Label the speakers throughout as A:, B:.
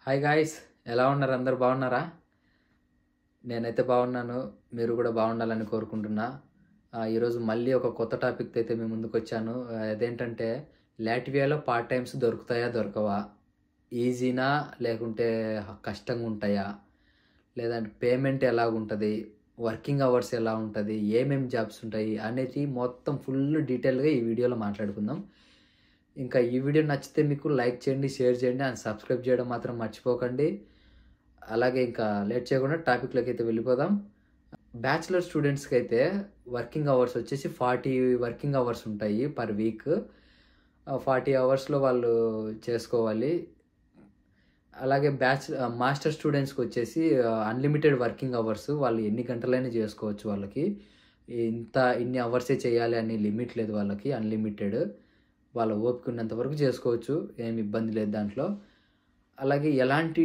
A: Hi guys, ఎలా ఉన్నారు? అందరు బాగున్నారా? నేనైతే బాగున్నాను. మీరు కూడా బాగుండాలని కోరుకుంటున్నా. ఈరోజు మళ్ళీ ఒక కొత్త టాపిక్‌తో అయితే మీ ముందుకొచ్చాను. అదేంటంటే లాట్వియాలో పార్ట్ టైమ్స్ దొరుకుతాయా? దొరకవా? ఈజీనా? లేకుంటే కష్టంగా ఉంటాయా? లేదంటే పేమెంట్ ఎలాగుంటది? వర్కింగ్ అవర్స్ ఎలా ఉంటది? ఏమేం జాబ్స్ ఉంటాయి? అనేది మొత్తం ఫుల్ డీటెయిల్‌గా ఈ వీడియోలో మాట్లాడుకుందాం. ఇంకా ఈ వీడియో నచ్చితే మీకు లైక్ చేయండి, షేర్ చేయండి అండ్ సబ్స్క్రైబ్ చేయడం మాత్రం మర్చిపోకండి. అలాగే ఇంకా లేట్ చేయకుండా టాపిక్‌లోకి అయితే వెళ్ళిపోదాం. బ్యాచిలర్ స్టూడెంట్స్‌కి అయితే వర్కింగ్ అవర్స్ వచ్చేసి 40 వర్కింగ్ అవర్స్ ఉంటాయి పర్ వీక్. 40 అవర్స్‌లో వాళ్ళు చేసుకోవాలి. అలాగే మాస్టర్ స్టూడెంట్స్‌కి వచ్చేసి అన్‌లిమిటెడ్ వర్కింగ్ అవర్స్. వాళ్ళు ఎన్ని గంటలైనా చేసుకోవచ్చు వాళ్ళకి. ఇన్ని అవర్సే చేయాలి అని లిమిట్ లేదు వాళ్ళకి. అన్‌లిమిటెడ్. వాళ్ళ ఓపిక ఉన్నంత వరకు చేసుకోవచ్చు. ఏమి ఇబ్బంది లేదు దాంట్లో. అలాగే ఎలాంటి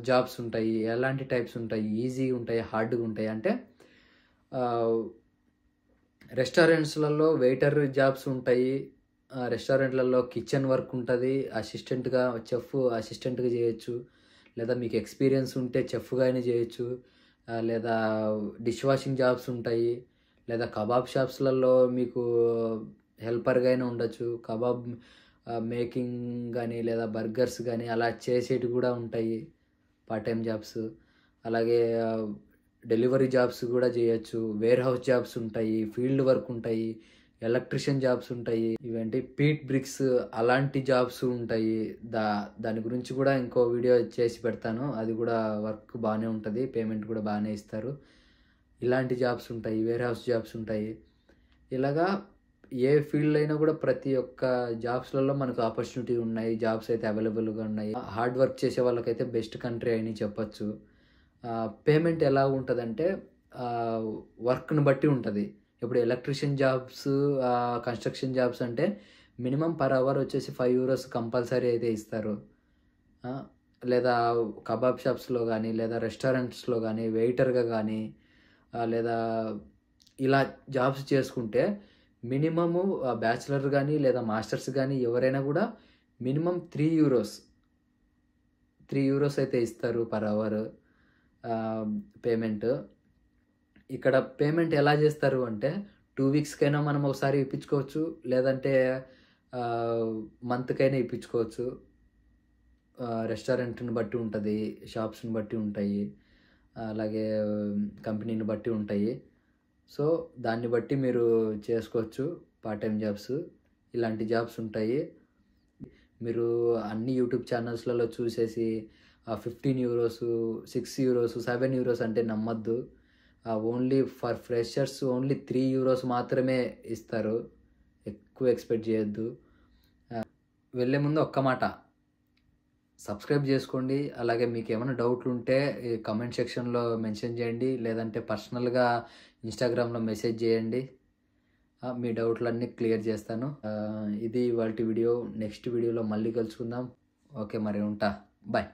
A: జాబ్స్ ఉంటాయి? ఎలాంటి టైప్స్ ఉంటాయి? ఈజీగా ఉంటాయి? హార్డ్‌గా ఉంటాయి? అంటే ఆహ్, రెస్టారెంట్స్‌లలో వెయిటర్ జాబ్స్ ఉంటాయి. రెస్టారెంట్‌లలో కిచెన్ వర్క్ ఉంటది. చెఫ్ అసిస్టెంట్‌గా చేయొచ్చు. లేదా మీకు ఎక్స్‌పీరియన్స్ ఉంటే చెఫ్‌గా అయినా చేయొచ్చు. లేదా డిష్ వాషింగ్ జాబ్స్ ఉంటాయి. లేదా కబాబ్ షాప్స్‌లలో మీకు హెల్పర్‌గా అయినా ఉండొచ్చు. మేకింగ్ గానీ, లేదా బర్గర్స్ గానీ అలా చేసేటివి గూడా ఉంటాయి పార్ట్ టైమ్ జాబ్స్. అలాగే డెలివరీ జాబ్స్ గూడా జేయొచ్చు. వేర్ హౌస్ జాబ్స్ ఉంటాయి. ఫీల్డ్ వర్క్ ఉంటాయి. ఎలక్ట్రీషియన్ జాబ్స్ ఉంటాయి. ఇవేంటి పీట్ బ్రిక్స్ అలాంటి జాబ్స్ ఉంటాయి. దాని గురించి గూడా ఇంకో వీడియో చేసి పెడతాను. అది గూడా వర్క్ బానే ఉంటది. పేమెంట్ గూడా బానే ఇస్తారు. ఇలాంటి జాబ్స్ ఉంటాయి. వేర్ హౌస్ జాబ్స్ ఉంటాయి. ఇలాగా ఏ ఫీల్డ్‌లో అయినా గూడా ప్రతి ఒక్క జాబ్స్‌లలో మనకు ఆపర్చునిటీ ఉన్నాయి. జాబ్స్ అయితే అవైలబుల్‌గా ఉన్నాయి. హార్డ్ వర్క్ చేసే వాళ్ళకైతే బెస్ట్ కంట్రీ అని చెప్పొచ్చు. పేమెంట్ ఎలా ఉంటదంటే ఆహ్, వర్క్‌ని బట్టి ఉంటది. ఇప్పుడు ఎలక్ట్రీషియన్ జాబ్స్, కన్‌స్ట్రక్షన్ జాబ్స్ అంటే మినిమమ్ పర్ అవర్ వచ్చేసి €5 కంపల్సరీ అయితే ఇస్తారు. ఆ! లేదా కబాబ్ షాప్స్‌లో గానీ, లేదా రెస్టారెంట్స్‌లో గానీ, వెయిటర్‌గా గానీ, లేదా ఇలా జాబ్స్ చేసుకుంటే మినిమము బ్యాచిలర్ గానీ, లేదా మాస్టర్స్ గానీ ఎవరైనా గూడా మినిమమ్ €3 €3 అయితే ఇస్తారు పర్ అవర్ ఆహ్, పేమెంట్. ఇక్కడ పేమెంట్ ఎలా జేస్తారు అంటే 2 వీక్స్‌కైనా మనం ఒకసారి ఇప్పించుకోవచ్చు. లేదంటే ఆహ్, మంత్‌కైనా ఇప్పించుకోవచ్చు. రెస్టారెంట్‌ని బట్టి ఉంటది. షాప్స్‌ని బట్టి ఉంటాయి. అలాగే కంపెనీని బట్టి ఉంటాయి. సో, దాన్ని బట్టి మీరు చేసుకోవచ్చు పార్ట్ టైమ్ జాబ్స్. ఇలాంటి జాబ్స్ ఉంటాయి. మీరు అన్ని యూట్యూబ్ ఛానల్స్‌లలో చూసేసి €15, €6, €7 అంటే నమ్మొద్దు. ఓన్లీ ఫర్ ఫ్రెషర్స్ ఓన్లీ €3 మాత్రమే ఇస్తారు. ఎక్కువ ఎక్స్‌పెక్ట్ చేయొద్దు. వెళ్ళే ముందు ఒక్క మాట సబ్స్క్రైబ్ జేసుకోండి. అలాగే మీకేమైనా డౌట్లుంటే ఈ కామెంట్ సెక్షన్‌లో మెన్షన్ జేయండి. లేదంటే పర్సనల్‌గా ఇన్‌స్టాగ్రామ్‌లో మెసేజ్ జేయండి. మీ డౌట్‌లన్నీ క్లియర్ జేస్తాను. ఇది ఇవాల్టి వీడియో. నెక్స్ట్ వీడియోలో మళ్ళీ కలుసుకుందాం. ఓకే మరి ఉంటా. బాయ్.